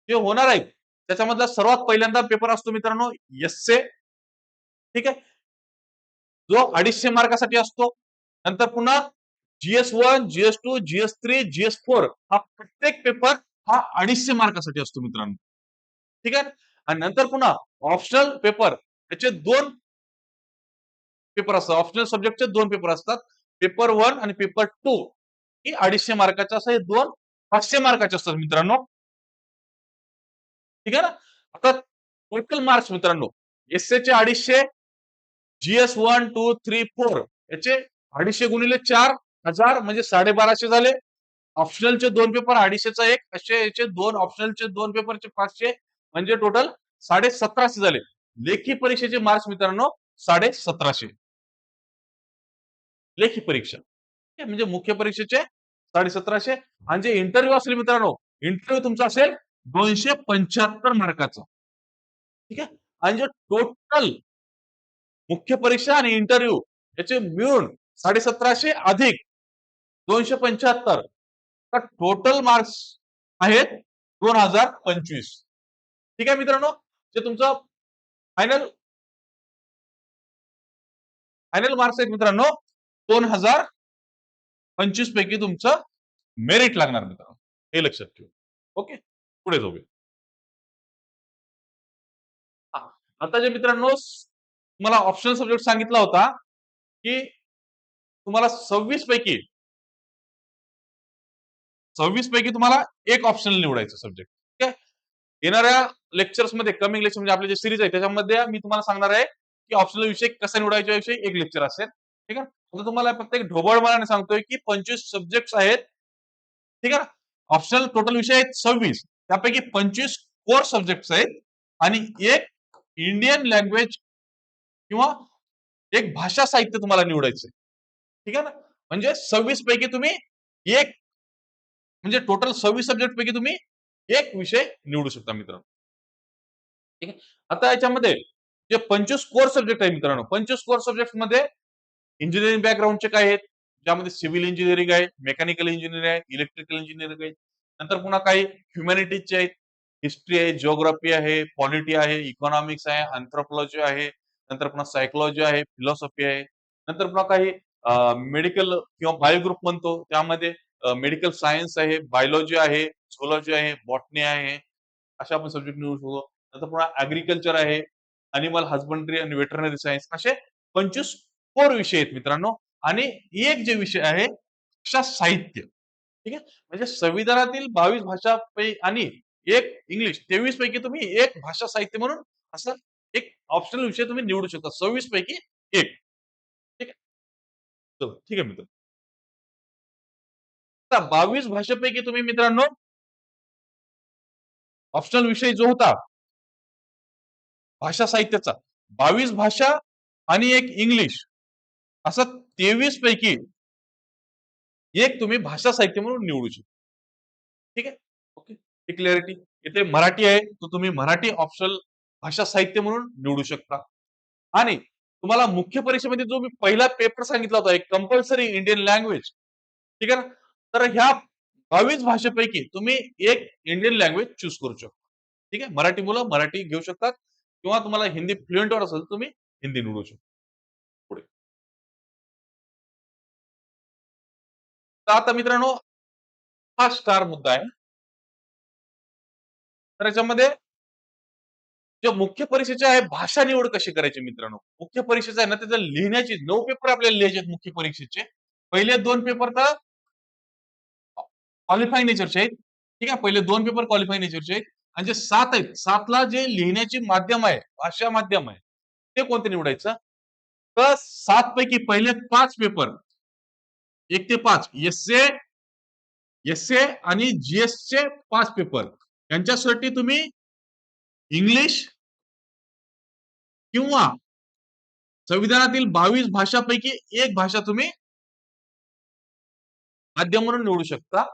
जे होणार आहेत त्याच्यामधला सर्वात पहिल्यांदा पेपर असतो मित्रांनो एसए. ठीक आहे, जो 250 मार्कासाठी असतो. नंतर पुन्हा जीएस 1, जीएस 2, जीएस 3, जीएस 4 हा प्रत्येक पेपर हा 250 मार्कासाठी असतो मित्रांनो. ठीक आहे, आणि नंतर पुन्हा ऑप्शनल पेपर त्याचे 2 पेपर असतात. ऑप्शनल सब्जेक्टचे 2 पेपर असतात. पेपर 1 आणि पेपर 2 ही 250 मार्काचे असं हे 2 500 मार्काचे असतात मित्रांनो. ठीक आहे ना? आता टोटल मार्क्स मित्रांनो, एसएचे 250, जीएस 1, 2, 3, 4 याचे 250 गुणिले 4,000 म्हणजे 1250 झाले. ऑप्शनलचे 2 पेपर 250चा एक, असे याचे 2 ऑप्शनलचे 2 पेपरचे 500 म्हणजे टोटल 1750 झाले. लेखी परीक्षेचे मार्क्स मित्रांनो 1750 लेखी परीक्षा. ठीक आहे? म्हणजे मुख्य परीक्षेचे 1750 आणि जे इंटरव्ह्यू असेल मित्रांनो, इंटरव्ह्यू तुमचा असेल 275 मार्काचा. ठीक आहे? आणि जे टोटल मुख्य परीक्षा आणि इंटरव्ह्यू याचे मिळून 1750 अधिक 275 तर टोटल मार्क्स आहेत 2025. ठीक आहे मित्रांनो, जे तुमचं फायनल फायनल मार्क्स आहेत मित्रांनो 2025 पैकी तुमचं मेरिट लागणार मित्रांनो, हे लक्षात ठेवा. ओके, पुढे जाऊया. हा, आता जे मित्रांनो तुम्हाला ऑप्शनल सब्जेक्ट सांगितला होता की तुम्हाला 26 पैकी तुम्हाला एक ऑप्शनल निवडायचं सब्जेक्ट. ठीक आहे. येणाऱ्या लेक्चर्स मध्ये कमिंग लेक्चर म्हणजे आपले जे सिरीज आहे त्याच्यामध्ये मी तुम्हाला सांगणार आहे की ऑप्शनल विषय कसा निवडायचा विषयी एक लेक्चर असेल. ठीक आहे. आता तुम्हाला फक्त एक ढोबळ मनाने सांगतोय की 25 सब्जेक्ट आहेत. ठीक आहे. ऑप्शनल टोटल विषय आहेत 26. त्यापैकी 25 कोर सब्जेक्ट आहेत आणि एक इंडियन लँग्वेज किंवा एक भाषा साहित्य तुम्हाला निवडायचंय. ठीक आहे ना? म्हणजे 26 पैकी तुम्ही एक म्हणजे टोटल 26 सब्जेक्ट पैकी तुम्ही एक विषय निवडू शकता मित्रांनो. ठीक आहे. आता याच्यामध्ये जे 25 कोर सब्जेक्ट आहे मित्रांनो, 25 कोर सब्जेक्ट मध्ये इंजिनिअरिंग बॅकग्राऊंडचे काय आहेत? ज्यामध्ये सिव्हिल इंजिनिअरिंग आहे, मेकॅनिकल इंजिनिअरिंग आहे, इलेक्ट्रिकल इंजिनिअरिंग आहे. नंतर पुन्हा काही ह्युमॅनिटीजचे आहेत. हिस्ट्री आहे, जिओग्राफी आहे, पॉलिटी आहे, इकॉनॉमिक्स आहे, अँथ्रोपॉलॉजी आहे. नंतर पुन्हा सायकोलॉजी आहे, फिलॉसॉफी आहे. नंतर पुन्हा काही मेडिकल किंवा बायो ग्रुप म्हणतो त्यामध्ये मेडिकल सायन्स आहे, बायोलॉजी आहे, झुलॉजी आहे, बॉटनी आहे. अशा आपण सब्जेक्ट निवडू शकतो. नंतर पुन्हा ऍग्रिकल्चर आहे, अॅनिमल हजबंड्री आणि वेटरनरी सायन्स असे 25 कोर विषय आहेत मित्रांनो. आणि एक जे विषय आहे भाषा साहित्य. ठीक आहे. म्हणजे संविधानातील 22 भाषा आणि एक इंग्लिश 23 पैकी तुम्ही एक भाषा साहित्य म्हणून असं एक ऑप्शनल विषय तुम्ही निवडू शकता. 26 पैकी एक. ठीक आहे. चला, ठीक आहे मित्र. आता 22 भाषेपैकी तुम्ही मित्रांनो ऑप्शनल विषय जो होता भाषा साहित्याचा 22 भाषा आणि एक इंग्लिश असं 23 पैकी एक तुम्ही भाषा साहित्य म्हणून निवडू शकता. ठीक आहे. ओके, ही क्लॅरिटी. इथे मराठी आहे तर तुम्ही मराठी ऑप्शनल भाषा साहित्य म्हणून निवडू शकता. आणि तुम्हाला मुख्य परीक्षेमध्ये जो मी पहिला पेपर सांगितला होता एक कंपल्सरी इंडियन लँग्वेज. ठीक आहे ना? तर ह्या 22 भाषेपैकी तुम्ही एक इंडियन लँग्वेज चूज करू शकता. ठीक आहे. मराठी मुलं मराठी घेऊ शकतात किंवा तुम्हाला हिंदी फ्लुएंट वर असेल तर तुम्ही हिंदी निवडू शकता. पुढे. तर आता मित्रांनो हा स्टार मुद्दा आहे. तर याच्यामध्ये जे मुख्य परीक्षेचे आहे भाषा निवड कशी करायची मित्रांनो. मुख्य परीक्षेचा आहे ना त्याचं लिहिण्याची 9 पेपर आपल्याला लिहायचे आहेत मुख्य परीक्षेचे. पहिले 2 पेपर तर क्वालिफाईंग नेचरचे आहेत. ठीक आहे. पहिले 2 पेपर क्वालिफाईंग नेचरचे आहेत आणि जे 7 आहेत 7 ला जे लिहिण्याची माध्यम आहे, भाषा माध्यम आहे, ते कोणते निवडायचं? तर 7 पैकी पहिले 5 पेपर 1 ते 5 एसए आणि जीएस चे 5 पेपर यांच्यासाठी तुम्ही इंग्लिश किंवा संविधानातील 22 भाषापैकी एक भाषा तुम्ही माध्यम म्हणून निवडू शकता.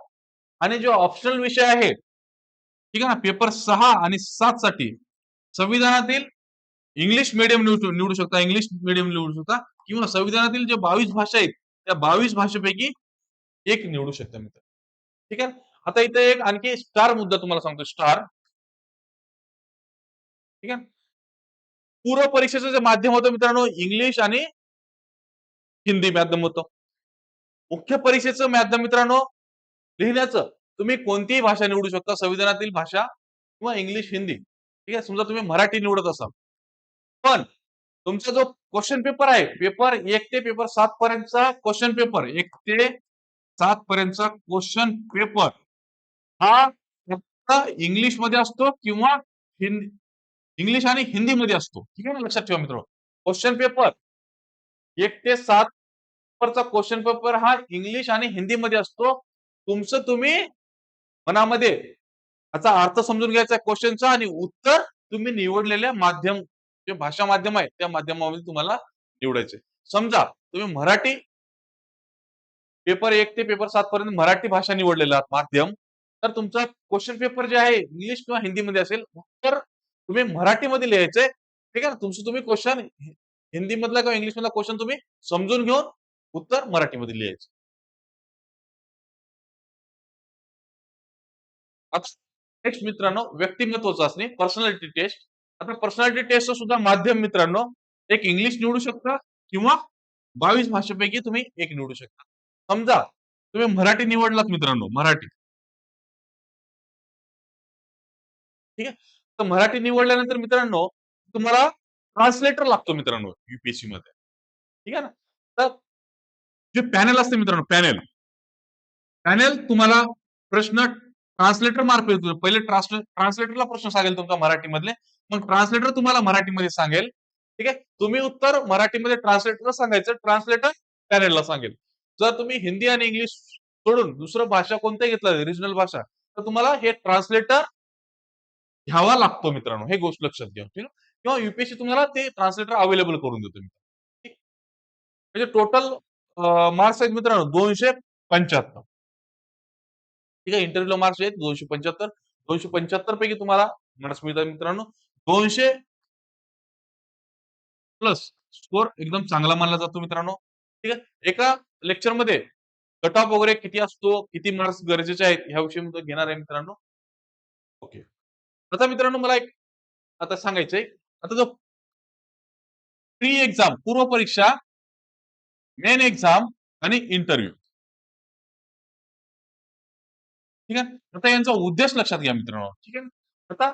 आणि जो ऑप्शनल विषय आहे ठीक आहे ना पेपर 6 आणि 7 साठी संविधानातील इंग्लिश मीडियम निवडू शकता, इंग्लिश मीडियम निवडू शकता किंवा संविधानातील जे 22 भाषा आहेत त्या 22 भाषेपैकी एक निवडू शकता मित्र. ठीक आहे. आता इथे एक आणखी स्टार मुद्दा तुम्हाला सांगतो स्टार. ठीक आहे. पूर्व परीक्षेचं जे माध्यम होतं मित्रांनो इंग्लिश आणि हिंदी माध्यम होतं. मुख्य परीक्षेचं माध्यम मित्रांनो लिहिण्याचं तुम्ही कोणतीही भाषा निवडू शकता संविधानातील भाषा किंवा इंग्लिश हिंदी. ठीक आहे. समजा तुम्ही मराठी निवडत असाल पण तुमचा जो क्वेश्चन पेपर आहे, पेपर 1 ते पेपर 7 पर्यंतचा क्वेश्चन पेपर, 1 ते 7 पर्यंतचा क्वेश्चन पेपर हा फक्त इंग्लिशमध्ये असतो किंवा इंग्लिश आणि हिंदीमध्ये असतो. ठीक आहे ना, लक्षात ठेवा मित्रांनो. क्वेश्चन पेपर 1 ते 7 पेपरचा क्वेश्चन पेपर हा इंग्लिश आणि हिंदीमध्ये असतो. तुमचं तुम्ही मनामध्ये त्याचा अर्थ समजून घ्यायचा क्वेश्चनचा आणि उत्तर तुम्ही निवडलेल्या माध्यम जे भाषा माध्यम आहे त्या माध्यमामध्ये तुम्हाला निवडायचे. समजा तुम्ही मराठी पेपर 1 ते पेपर 7 पर्यंत मराठी भाषा निवडलेला आहात माध्यम, तर तुमचा क्वेश्चन पेपर जे आहे इंग्लिश किंवा हिंदीमध्ये असेल, तर तुम्ही मराठीमध्ये लिहायचंय. ठीक आहे ना. तुमचं तुम्ही क्वेश्चन हिंदीमधला किंवा इंग्लिशमधला क्वेश्चन तुम्ही समजून घेऊन उत्तर मराठीमध्ये लिहायचं. आता नेक्स्ट मित्रांनो, व्यक्तिमत्व चाचणी, पर्सनॅलिटी टेस्ट. आता पर्सनॅलिटी टेस्टचं सुद्धा माध्यम मित्रांनो, एक इंग्लिश निवडू शकता किंवा 22 भाषेपैकी तुम्ही एक निवडू शकता. समजा तुम्ही मराठी निवडलात मित्रांनो, मराठी. ठीक आहे. तर मराठी निवडल्यानंतर मित्रांनो, तुम्हाला ट्रान्सलेटर लागतो मित्रांनो UPSC मध्ये. ठीक आहे ना. तर जे पॅनल असते मित्रांनो, पॅनल पॅनल तुम्हाला प्रश्न ट्रान्सलेटर मार्फत पहिले ट्रान्सलेटरला प्रश्न सांगेल तुमचा मराठीमधले. मग ट्रान्सलेटर तुम्हाला मराठीमध्ये सांगेल. ठीक आहे. तुम्ही उत्तर मराठीमध्ये ट्रान्सलेटरला सांगायचं. ट्रान्सलेटर पॅनलला सांगेल. जर तुम्ही हिंदी आणि इंग्लिश सोडून दुसरं भाषा कोणत्याही घेतलं रिजनल भाषा, तर तुम्हाला हे ट्रान्सलेटर घ्यावा लागतो मित्रांनो. हे गोष्ट लक्षात घ्या. ठीक आहे. किंवा UPSC तुम्हाला ते ट्रान्सलेटर अवेलेबल करून देतो. ठीक. म्हणजे टोटल मार्क्स आहेत मित्रांनो 275. ठीक आहे. इंटरव्ह्यूला मार्क्स आहेत 275. 275 पैकी तुम्हाला मार्क्स मिळतात मित्रांनो. 200 प्लस स्कोर एकदम चांगला मानला जातो मित्रांनो. ठीक आहे. एका लेक्चरमध्ये कट ऑफ वगैरे किती असतो, किती मार्क्स गरजेचे आहेत ह्याविषयी मी घेणार आहे मित्रांनो. ओके. आता मित्रांनो मला एक आता सांगायचंय. आता जो प्री एक्झाम, पूर्व परीक्षा, मेन एक्झाम आणि इंटरव्ह्यू. ठीक आहे. आता यांचा उद्देश लक्षात घ्या मित्रांनो. ठीक आहे. आता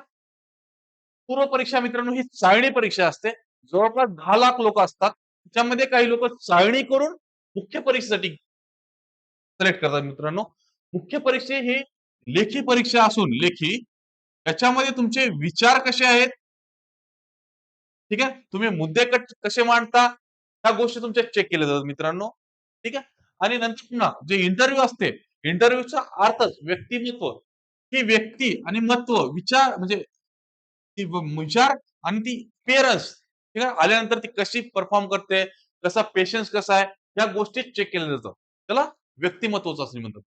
पूर्व परीक्षा मित्रांनो ही चाळणी परीक्षा असते. जवळपास 10 लाख लोक असतात. त्याच्यामध्ये काही लोक चाळणी करून मुख्य परीक्षेसाठी सिलेक्ट करतात मित्रांनो. मुख्य परीक्षा ही लेखी परीक्षा असून लेखी त्याच्यामध्ये तुमचे विचार कसे आहेत, ठीक आहे. तुम्ही मुद्दे कसे मांडता, त्या गोष्टी तुमच्या चेक केल्या जातात मित्रांनो. ठीक आहे. आणि नंतर पुन्हा जे इंटरव्ह्यू असते, इंटरव्ह्यूचा अर्थच व्यक्तिमत्व, ही व्यक्ती आणि महत्व विचार म्हणजे ती विचार आणि ती पेअरन्स ठीक आहे. आल्यानंतर ती कशी परफॉर्म करते, कसा पेशन्स कसा आहे, या गोष्टी चेक केल्या जातात. त्याला व्यक्तिमत्व चाचणी म्हणतात.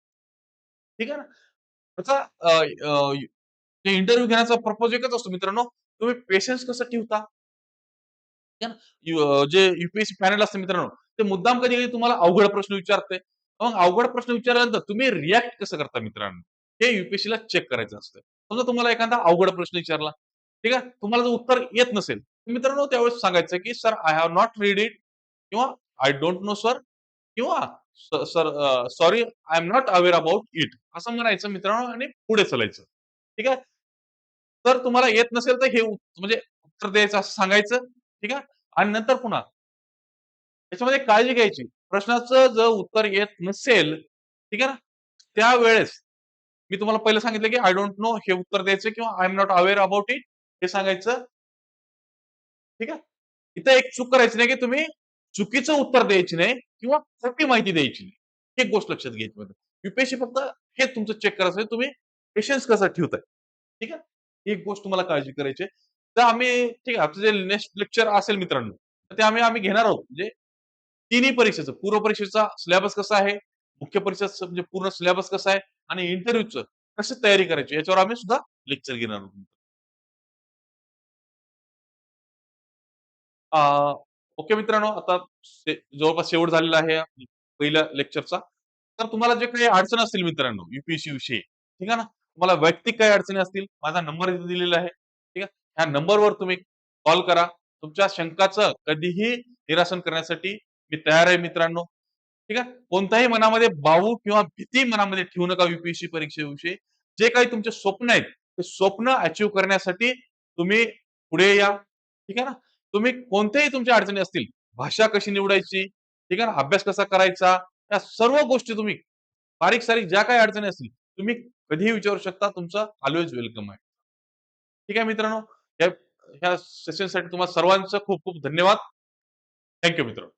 ठीक आहे ना. त्याचा ते इंटरव्ह्यू घेण्याचा पर्पज एकच असतो मित्रांनो, तुम्ही पेशन्स कसं ठेवता? आहे ना. जे UPSC पॅनल असतं मित्रांनो, ते मुद्दाम कधी-कधी तुम्हाला अवघड प्रश्न विचारते. मग अवघड प्रश्न विचारल्यानंतर तुम्ही रिएक्ट कसं करता मित्रांनो, हे UPSCला चेक करायचं असतं. समजा तुम्हाला एखादा अवघड प्रश्न विचारला, ठीक आहे. तुम्हाला जर उत्तर येत नसेल, तर मित्रांनो त्यावेळेस सांगायचं की "sir I have not read it" किंवा "आय डोंट नो सर" किंवा "sir sorry I am not aware about it" असं म्हणायचं मित्रांनो आणि पुढे चालायचं. ठीक आहे. तर तुम्हाला येत नसेल तर हे म्हणजे उत्तर द्यायचं असं सांगायचं. ठीक आहे. आणि नंतर पुन्हा त्याच्यामध्ये काळजी घ्यायची. प्रश्नाचं जर उत्तर येत नसेल, ठीक आहे ना, त्यावेळेस मी तुम्हाला पहिलं सांगितलं, की आय डोंट नो हे उत्तर द्यायचं किंवा I am not aware about it हे सांगायचं. ठीक आहे. इथं एक चूक करायची नाही, की तुम्ही चुकीचं उत्तर द्यायची नाही किंवा खोटी माहिती द्यायची नाही. ही एक गोष्ट लक्षात घ्यायची बघा. UPSC फक्त हे तुमचं चेक करायचं आहे, तुम्ही पेशन्स कसा ठेवताय. ठीक आहे. ही एक गोष्ट तुम्हाला काळजी करायची आहे. तर आम्ही ठीक आहे, आमचं जे नेक्स्ट लेक्चर असेल मित्रांनो, तर ते आम्ही आम्ही घेणार आहोत. म्हणजे तिन्ही परीक्षेचं, पूर्व परीक्षेचा सिलेबस कसा आहे, मुख्य परीक्षेचा म्हणजे पूर्ण सिलेबस कसा आहे आणि इंटरव्ह्यूचं कशी तयारी करायची याच्यावर आम्ही सुद्धा लेक्चर घेणार आहोत. अ, ओके मित्रांनो, आता जवळपास शेवट झालेला आहे पहिल्या लेक्चरचा. तर तुम्हाला जे काही अडचण असतील मित्रांनो UPSC विषयी, ठीक आहे ना? तुम्हाला वैयक्तिक काही अडचणी असतील, माझा नंबर इथे दिलेला आहे. ठीक आहे. ह्या नंबरवर तुम्ही कॉल करा. तुमच्या शंकाचं कधीही निरासन करण्यासाठी मी तयार आहे मित्रांनो. ठीक आहे. कोणताही मनामध्ये बाऊ किंवा भीती मनामध्ये ठेवू नका UPSC परीक्षेविषयी. जे काही तुमचे स्वप्न आहेत, ते स्वप्न अचीव्ह करण्यासाठी तुम्ही पुढे या. ठीक आहे ना? तुम्ही कोणत्याही तुमच्या अडचणी असतील, भाषा कशी निवडायची, ठीक आहे ना, अभ्यास कसा करायचा, या सर्व गोष्टी तुम्ही बारीक-सारीक ज्या काही अडचणी असतील, तुम्ही कधीही विचारू शकता. तुमचं ऑल्वेज वेलकम आहे. ठीक आहे मित्रांनो. या ह्या सेशनसाठी तुम्हा सर्वांचं खूप खूप धन्यवाद. थँक यू मित्रांनो.